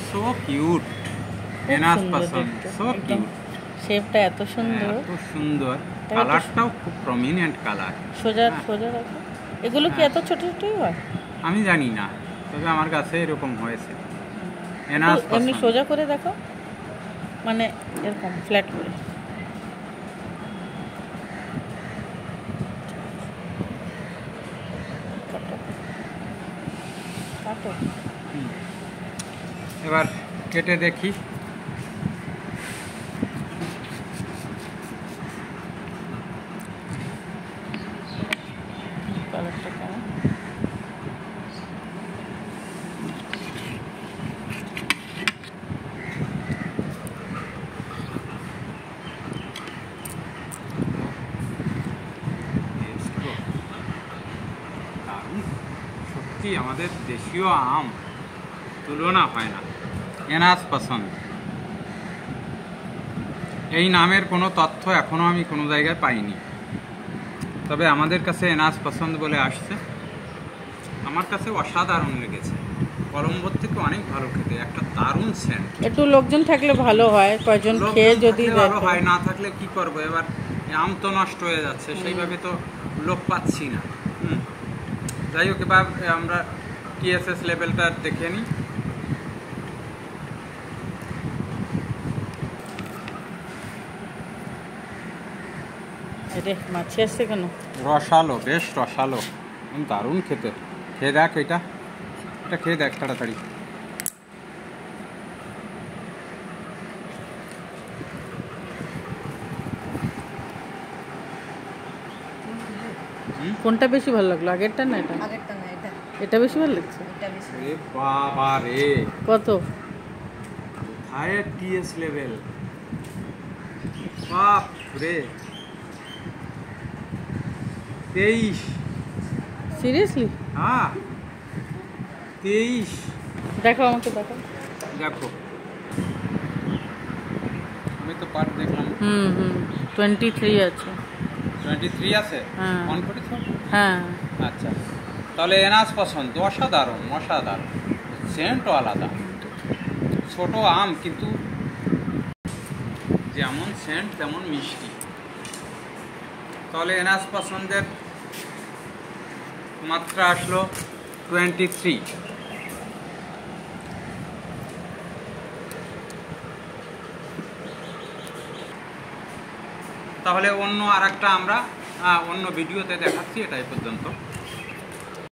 So cute, anus পছন্দ, so cute. শেপটা এত সুন্দর, এত সুন্দর, কালারটাও খুব প্রমিনেন্ট কালার। সোজা সোজা রাখো। এগুলো কি এত ছোট ছোটই হয়? আমি জানি না, তবে আমার কাছে এরকম হয়েছে। এনাস এমনি সোজা করে দেখো, মানে এরকম ফ্ল্যাট করে। কাটো। এবার কেটে দেখি। কালারটা কেমন? সত্যি আমাদের দেশীয় আম তুলনা হয় না। এনাস পছন্দ, এই নামের কোনো তথ্য এখনো আমি কোনো জায়গায় পাইনি, তবে আমাদের কাছে এনাস পছন্দ বলে আসছে। আমার কাছে অসাধারণ লেগেছে, কলম্বোর থেকে অনেক ভালো খেতে, একটা দারুণ সেন্ট। একটু লোকজন থাকলে ভালো হয়, কয়েকজন খেয়ে যদি ভালো হয়, না থাকলে কি করব, এবার আম তো নষ্ট হয়ে যাচ্ছে, সেইভাবে তো লোক পাচ্ছি না। যাই হোক, এবার আমরা টিএসএস লেভেলটা দেখে নিই। মাছি আসছে কেন? রসালো, বেশ রসালো, দারুণ খেতে। খেয়ে দেখ, এটা খেয়ে দেখ তাড়াতাড়ি। কোনটা বেশি ভালো লাগলো, আগেরটা না এটা? আগেরটা না, এটা। এটা বেশি ভালো লাগছে। এটা বেশি। আরে বাবা রে, কত? হায়ার টিএস লেভেল, বাপ রে, 23। সিরিয়াসলি? হ্যাঁ, 23। দেখো আমাকে, দেখো। দেখো, আমি তো পার্ট দেখলাম। 23 আছে। 23 আছে? হ্যাঁ। অন করেছ? হ্যাঁ। আচ্ছা, তাহলে এনাস পছন্দ, অসাধারণ অসাধারণ, সেন্টও আলাদা। ছোট আম, কিন্তু যেমন সেন্ট তেমন মিষ্টি। তাহলে এনাস পছন্দের মাত্রা আসলো 23। তাহলে অন্য আরেকটা আমরা অন্য ভিডিওতে দেখাচ্ছি। এটাই পর্যন্ত।